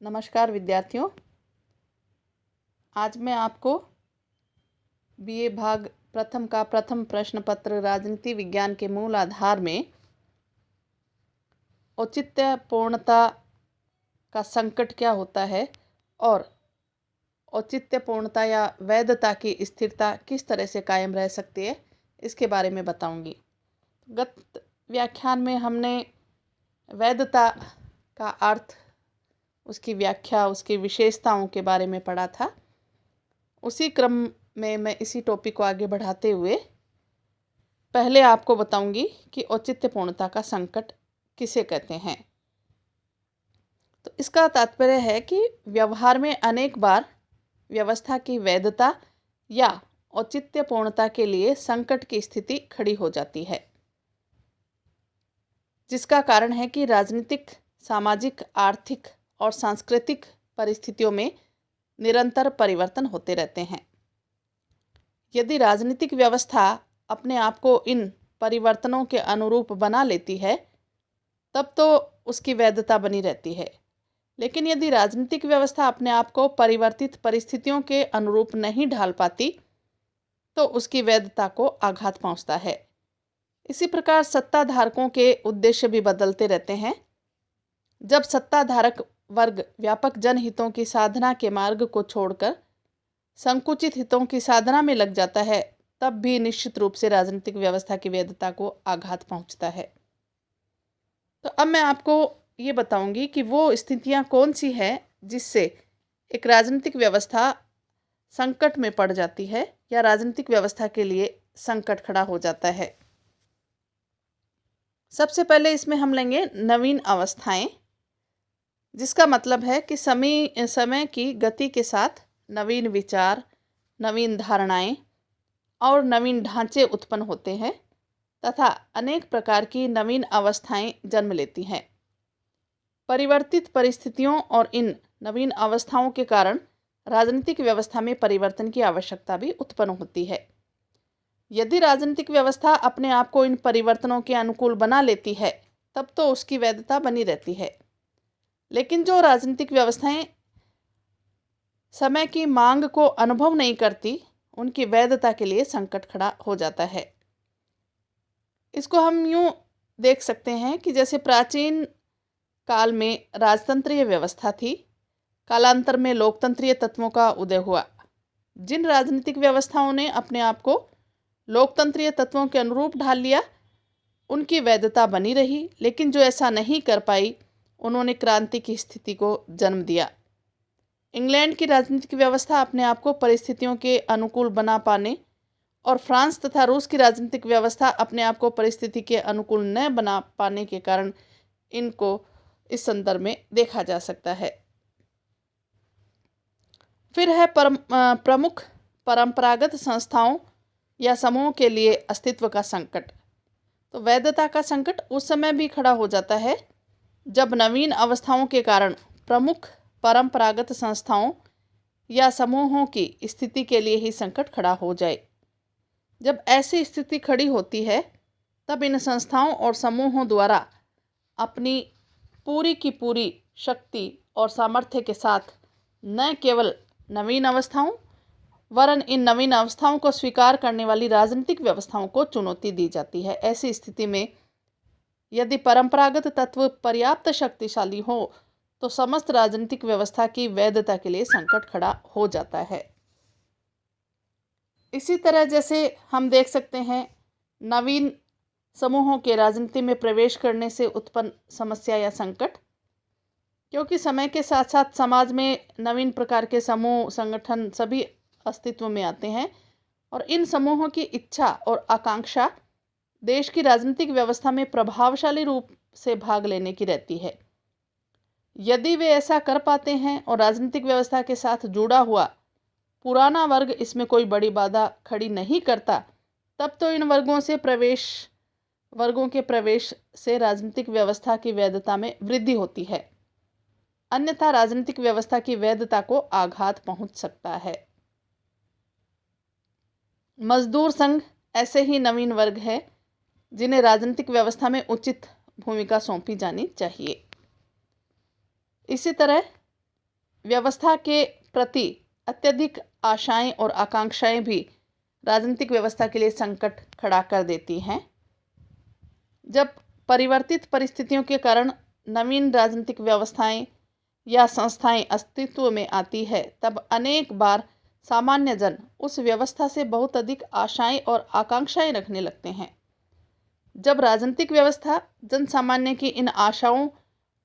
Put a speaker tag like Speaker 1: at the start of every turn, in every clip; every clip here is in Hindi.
Speaker 1: नमस्कार विद्यार्थियों। आज मैं आपको बीए भाग प्रथम का प्रथम प्रश्न पत्र राजनीति विज्ञान के मूल आधार में औचित्य पूर्णता का संकट क्या होता है और औचित्य पूर्णता या वैधता की स्थिरता किस तरह से कायम रह सकती है, इसके बारे में बताऊंगी। गत व्याख्यान में हमने वैधता का अर्थ, उसकी व्याख्या, उसकी विशेषताओं के बारे में पढ़ा था। उसी क्रम में मैं इसी टॉपिक को आगे बढ़ाते हुए पहले आपको बताऊंगी कि औचित्यपूर्णता का संकट किसे कहते हैं। तो इसका तात्पर्य है कि व्यवहार में अनेक बार व्यवस्था की वैधता या औचित्यपूर्णता के लिए संकट की स्थिति खड़ी हो जाती है, जिसका कारण है कि राजनीतिक, सामाजिक, आर्थिक और सांस्कृतिक परिस्थितियों में निरंतर परिवर्तन होते रहते हैं। यदि राजनीतिक व्यवस्था अपने आप को इन परिवर्तनों के अनुरूप बना लेती है, तब तो उसकी वैधता बनी रहती है। लेकिन यदि राजनीतिक व्यवस्था अपने आप को परिवर्तित परिस्थितियों के अनुरूप नहीं ढाल पाती, तो उसकी वैधता को आघात पहुंचता है। इसी प्रकार सत्ता धारकों के उद्देश्य भी बदलते रहते हैं। जब सत्ता धारक वर्ग व्यापक जनहितों की साधना के मार्ग को छोड़कर संकुचित हितों की साधना में लग जाता है, तब भी निश्चित रूप से राजनीतिक व्यवस्था की वैधता को आघात पहुंचता है। तो अब मैं आपको ये बताऊंगी कि वो स्थितियां कौन सी हैं जिससे एक राजनीतिक व्यवस्था संकट में पड़ जाती है या राजनीतिक व्यवस्था के लिए संकट खड़ा हो जाता है। सबसे पहले इसमें हम लेंगे नवीन अवस्थाएं, जिसका मतलब है कि समय की गति के साथ नवीन विचार, नवीन धारणाएं और नवीन ढांचे उत्पन्न होते हैं तथा अनेक प्रकार की नवीन अवस्थाएं जन्म लेती हैं। परिवर्तित परिस्थितियों और इन नवीन अवस्थाओं के कारण राजनीतिक व्यवस्था में परिवर्तन की आवश्यकता भी उत्पन्न होती है। यदि राजनीतिक व्यवस्था अपने आप को इन परिवर्तनों के अनुकूल बना लेती है, तब तो उसकी वैधता बनी रहती है। लेकिन जो राजनीतिक व्यवस्थाएं समय की मांग को अनुभव नहीं करती, उनकी वैधता के लिए संकट खड़ा हो जाता है। इसको हम यूं देख सकते हैं कि जैसे प्राचीन काल में राजतंत्रीय व्यवस्था थी, कालांतर में लोकतंत्रीय तत्वों का उदय हुआ। जिन राजनीतिक व्यवस्थाओं ने अपने आप को लोकतंत्रीय तत्वों के अनुरूप ढाल लिया, उनकी वैधता बनी रही, लेकिन जो ऐसा नहीं कर पाई, उन्होंने क्रांति की स्थिति को जन्म दिया। इंग्लैंड की राजनीतिक व्यवस्था अपने आप को परिस्थितियों के अनुकूल बना पाने और फ्रांस तथा रूस की राजनीतिक व्यवस्था अपने आप को परिस्थिति के अनुकूल न बना पाने के कारण इनको इस संदर्भ में देखा जा सकता है। फिर है प्रमुख परंपरागत संस्थाओं या समूहों के लिए अस्तित्व का संकट। तो वैधता का संकट उस समय भी खड़ा हो जाता है जब नवीन अवस्थाओं के कारण प्रमुख परंपरागत संस्थाओं या समूहों की स्थिति के लिए ही संकट खड़ा हो जाए। जब ऐसी स्थिति खड़ी होती है, तब इन संस्थाओं और समूहों द्वारा अपनी पूरी की पूरी शक्ति और सामर्थ्य के साथ न केवल नवीन अवस्थाओं वरन इन नवीन अवस्थाओं को स्वीकार करने वाली राजनीतिक व्यवस्थाओं को चुनौती दी जाती है। ऐसी स्थिति में यदि परंपरागत तत्व पर्याप्त शक्तिशाली हो, तो समस्त राजनीतिक व्यवस्था की वैधता के लिए संकट खड़ा हो जाता है। इसी तरह जैसे हम देख सकते हैं, नवीन समूहों के राजनीति में प्रवेश करने से उत्पन्न समस्या या संकट, क्योंकि समय के साथ साथ समाज में नवीन प्रकार के समूह, संगठन सभी अस्तित्व में आते हैं और इन समूहों की इच्छा और आकांक्षा देश की राजनीतिक व्यवस्था में प्रभावशाली रूप से भाग लेने की रहती है। यदि वे ऐसा कर पाते हैं और राजनीतिक व्यवस्था के साथ जुड़ा हुआ पुराना वर्ग इसमें कोई बड़ी बाधा खड़ी नहीं करता, तब तो इन वर्गों के प्रवेश से राजनीतिक व्यवस्था की वैधता में वृद्धि होती है। अन्यथा राजनीतिक व्यवस्था की वैधता को आघात पहुंच सकता है। मजदूर संघ ऐसे ही नवीन वर्ग है जिन्हें राजनीतिक व्यवस्था में उचित भूमिका सौंपी जानी चाहिए। इसी तरह व्यवस्था के प्रति अत्यधिक आशाएं और आकांक्षाएं भी राजनीतिक व्यवस्था के लिए संकट खड़ा कर देती हैं। जब परिवर्तित परिस्थितियों के कारण नवीन राजनीतिक व्यवस्थाएं या संस्थाएं अस्तित्व में आती है, तब अनेक बार सामान्य जन उस व्यवस्था से बहुत अधिक आशाएं और आकांक्षाएं रखने लगते हैं। जब राजनीतिक व्यवस्था जन सामान्य की इन आशाओं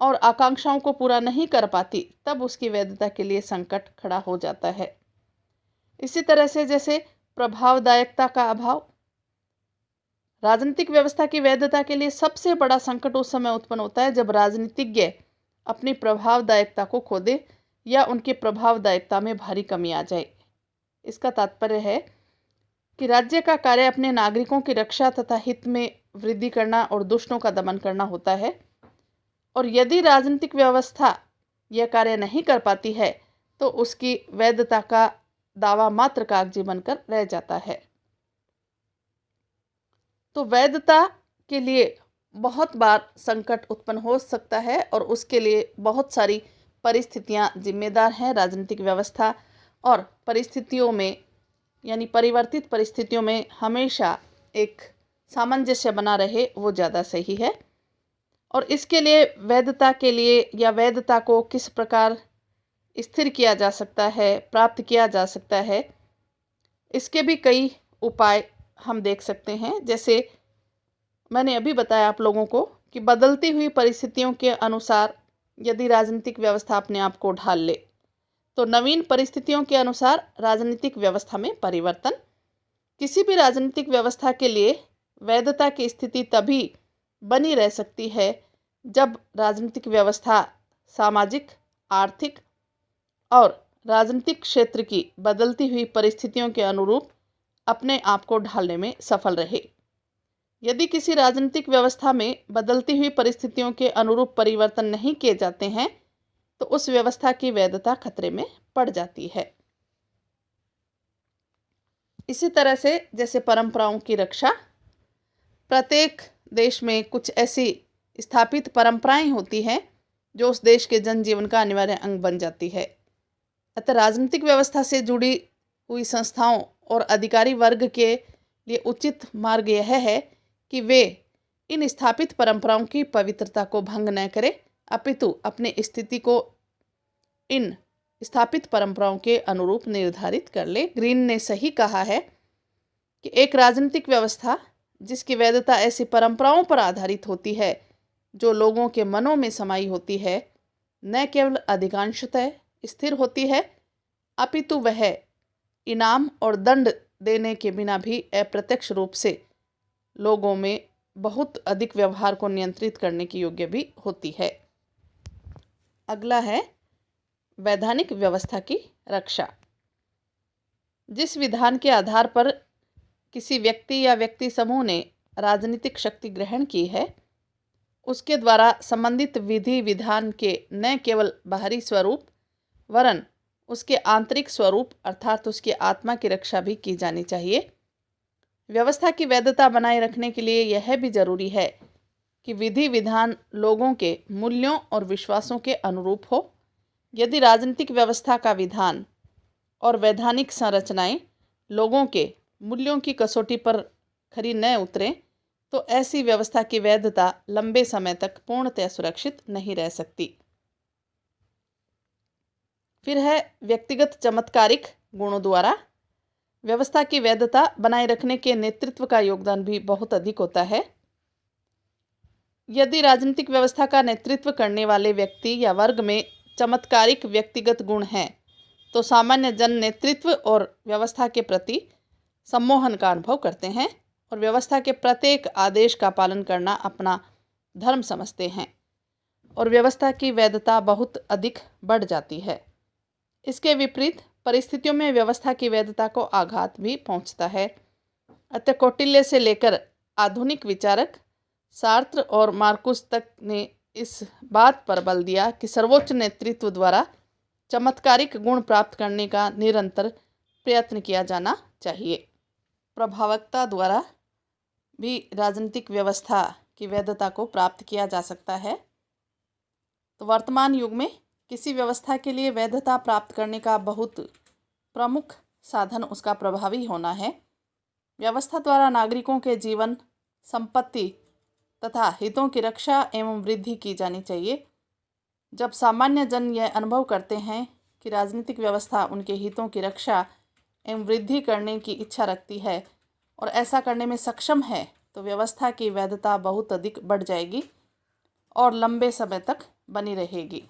Speaker 1: और आकांक्षाओं को पूरा नहीं कर पाती, तब उसकी वैधता के लिए संकट खड़ा हो जाता है। इसी तरह से जैसे प्रभावदायकता का अभाव, राजनीतिक व्यवस्था की वैधता के लिए सबसे बड़ा संकट उस समय उत्पन्न होता है जब राजनीतिज्ञ अपनी प्रभावदायकता को खो दे या उनकी प्रभावदायकता में भारी कमी आ जाए। इसका तात्पर्य है कि राज्य का कार्य अपने नागरिकों की रक्षा तथा हित में वृद्धि करना और दुष्टों का दमन करना होता है, और यदि राजनीतिक व्यवस्था यह कार्य नहीं कर पाती है तो उसकी वैधता का दावा मात्र कागजी बनकर रह जाता है। तो वैधता के लिए बहुत बार संकट उत्पन्न हो सकता है और उसके लिए बहुत सारी परिस्थितियां जिम्मेदार हैं। राजनीतिक व्यवस्था और परिस्थितियों में, यानी परिवर्तित परिस्थितियों में हमेशा एक सामंजस्य बना रहे, वो ज़्यादा सही है। और इसके लिए वैधता के लिए या वैधता को किस प्रकार स्थिर किया जा सकता है, प्राप्त किया जा सकता है, इसके भी कई उपाय हम देख सकते हैं। जैसे मैंने अभी बताया आप लोगों को कि बदलती हुई परिस्थितियों के अनुसार यदि राजनीतिक व्यवस्था अपने आप को ढाल ले तो नवीन परिस्थितियों के अनुसार राजनीतिक व्यवस्था में परिवर्तन। किसी भी राजनीतिक व्यवस्था के लिए वैधता की स्थिति तभी बनी रह सकती है जब राजनीतिक व्यवस्था सामाजिक, आर्थिक और राजनीतिक क्षेत्र की बदलती हुई परिस्थितियों के अनुरूप अपने आप को ढालने में सफल रहे। यदि किसी राजनीतिक व्यवस्था में बदलती हुई परिस्थितियों के अनुरूप परिवर्तन नहीं किए जाते हैं तो उस व्यवस्था की वैधता खतरे में पड़ जाती है। इसी तरह से जैसे परंपराओं की रक्षा, प्रत्येक देश में कुछ ऐसी स्थापित परंपराएं होती हैं जो उस देश के जनजीवन का अनिवार्य अंग बन जाती है। अतः राजनीतिक व्यवस्था से जुड़ी हुई संस्थाओं और अधिकारी वर्ग के लिए उचित मार्ग यह है कि वे इन स्थापित परंपराओं की पवित्रता को भंग न करें, अपितु अपनी स्थिति को इन स्थापित परंपराओं के अनुरूप निर्धारित कर ले। ग्रीन ने सही कहा है कि एक राजनीतिक व्यवस्था जिसकी वैधता ऐसी परंपराओं पर आधारित होती है जो लोगों के मनों में समाई होती है, न केवल अधिकांशतः स्थिर होती है, अपितु वह इनाम और दंड देने के बिना भी अप्रत्यक्ष रूप से लोगों में बहुत अधिक व्यवहार को नियंत्रित करने की योग्य भी होती है। अगला है वैधानिक व्यवस्था की रक्षा। जिस विधान के आधार पर किसी व्यक्ति या व्यक्ति समूह ने राजनीतिक शक्ति ग्रहण की है, उसके द्वारा संबंधित विधि विधान के न केवल बाहरी स्वरूप वरन उसके आंतरिक स्वरूप अर्थात उसकी आत्मा की रक्षा भी की जानी चाहिए। व्यवस्था की वैधता बनाए रखने के लिए यह भी जरूरी है कि विधि विधान लोगों के मूल्यों और विश्वासों के अनुरूप हो। यदि राजनीतिक व्यवस्था का विधान और वैधानिक संरचनाएं लोगों के मूल्यों की कसौटी पर खरी न उतरें तो ऐसी व्यवस्था की वैधता लंबे समय तक पूर्णतः सुरक्षित नहीं रह सकती। फिर है व्यक्तिगत चमत्कारिक गुणों द्वारा व्यवस्था की वैधता बनाए रखने के नेतृत्व का योगदान भी बहुत अधिक होता है। यदि राजनीतिक व्यवस्था का नेतृत्व करने वाले व्यक्ति या वर्ग में चमत्कारिक व्यक्तिगत गुण हैं तो सामान्य जन नेतृत्व और व्यवस्था के प्रति सम्मोहन का अनुभव करते हैं और व्यवस्था के प्रत्येक आदेश का पालन करना अपना धर्म समझते हैं और व्यवस्था की वैधता बहुत अधिक बढ़ जाती है। इसके विपरीत परिस्थितियों में व्यवस्था की वैधता को आघात भी पहुंचता है। अतः कौटिल्य से लेकर आधुनिक विचारक सार्त्र और मार्कुस तक ने इस बात पर बल दिया कि सर्वोच्च नेतृत्व द्वारा चमत्कारिक गुण प्राप्त करने का निरंतर प्रयत्न किया जाना चाहिए। प्रभावकता द्वारा भी राजनीतिक व्यवस्था की वैधता को प्राप्त किया जा सकता है। तो वर्तमान युग में किसी व्यवस्था के लिए वैधता प्राप्त करने का बहुत प्रमुख साधन उसका प्रभावी होना है। व्यवस्था द्वारा नागरिकों के जीवन, संपत्ति तथा हितों की रक्षा एवं वृद्धि की जानी चाहिए। जब सामान्य जन यह अनुभव करते हैं कि राजनीतिक व्यवस्था उनके हितों की रक्षा एवं वृद्धि करने की इच्छा रखती है और ऐसा करने में सक्षम है, तो व्यवस्था की वैधता बहुत अधिक बढ़ जाएगी और लंबे समय तक बनी रहेगी।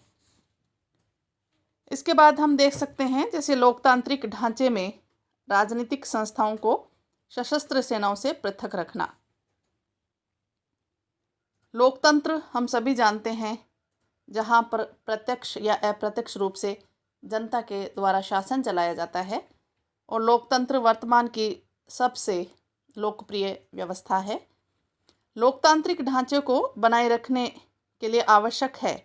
Speaker 1: इसके बाद हम देख सकते हैं, जैसे लोकतांत्रिक ढांचे में राजनीतिक संस्थाओं को सशस्त्र सेनाओं से पृथक रखना। लोकतंत्र हम सभी जानते हैं, जहां पर प्रत्यक्ष या अप्रत्यक्ष रूप से जनता के द्वारा शासन चलाया जाता है, और लोकतंत्र वर्तमान की सबसे लोकप्रिय व्यवस्था है। लोकतांत्रिक ढांचे को बनाए रखने के लिए आवश्यक है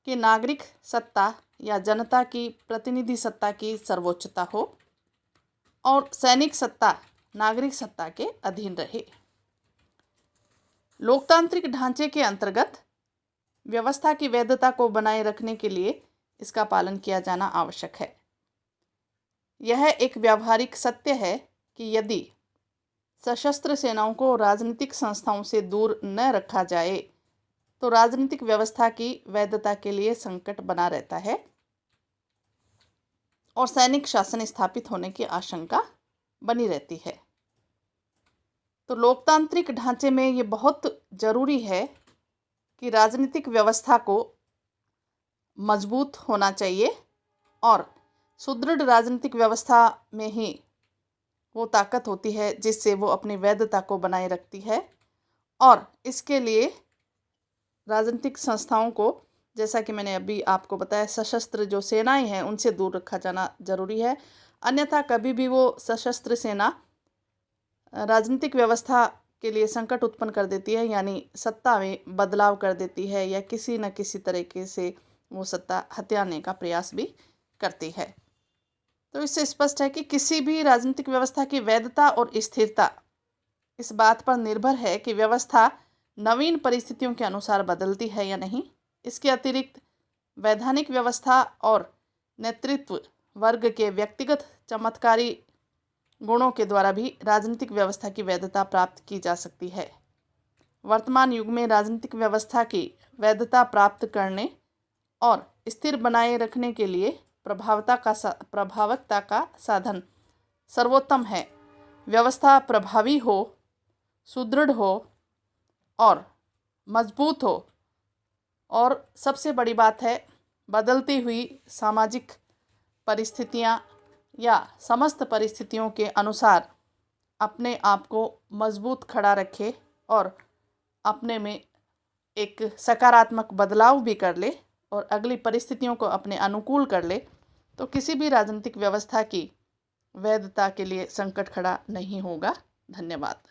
Speaker 1: कि नागरिक सत्ता या जनता की प्रतिनिधि सत्ता की सर्वोच्चता हो और सैनिक सत्ता नागरिक सत्ता के अधीन रहे। लोकतांत्रिक ढांचे के अंतर्गत व्यवस्था की वैधता को बनाए रखने के लिए इसका पालन किया जाना आवश्यक है। यह एक व्यावहारिक सत्य है कि यदि सशस्त्र सेनाओं को राजनीतिक संस्थाओं से दूर न रखा जाए तो राजनीतिक व्यवस्था की वैधता के लिए संकट बना रहता है और सैनिक शासन स्थापित होने की आशंका बनी रहती है। तो लोकतांत्रिक ढांचे में ये बहुत जरूरी है कि राजनीतिक व्यवस्था को मजबूत होना चाहिए और सुदृढ़ राजनीतिक व्यवस्था में ही वो ताकत होती है जिससे वो अपनी वैधता को बनाए रखती है। और इसके लिए राजनीतिक संस्थाओं को, जैसा कि मैंने अभी आपको बताया, सशस्त्र जो सेनाएं हैं उनसे दूर रखा जाना जरूरी है। अन्यथा कभी भी वो सशस्त्र सेना राजनीतिक व्यवस्था के लिए संकट उत्पन्न कर देती है, यानी सत्ता में बदलाव कर देती है या किसी न किसी तरीके से वो सत्ता हथियाने का प्रयास भी करती है। तो इससे स्पष्ट है कि किसी भी राजनीतिक व्यवस्था की वैधता और स्थिरता इस बात पर निर्भर है कि व्यवस्था नवीन परिस्थितियों के अनुसार बदलती है या नहीं। इसके अतिरिक्त वैधानिक व्यवस्था और नेतृत्व वर्ग के व्यक्तिगत चमत्कारी गुणों के द्वारा भी राजनीतिक व्यवस्था की वैधता प्राप्त की जा सकती है। वर्तमान युग में राजनीतिक व्यवस्था की वैधता प्राप्त करने और स्थिर बनाए रखने के लिए प्रभावकता का साधन सर्वोत्तम है। व्यवस्था प्रभावी हो, सुदृढ़ हो और मजबूत हो, और सबसे बड़ी बात है बदलती हुई सामाजिक परिस्थितियां या समस्त परिस्थितियों के अनुसार अपने आप को मजबूत खड़ा रखे और अपने में एक सकारात्मक बदलाव भी कर ले और अगली परिस्थितियों को अपने अनुकूल कर ले, तो किसी भी राजनीतिक व्यवस्था की वैधता के लिए संकट खड़ा नहीं होगा। धन्यवाद।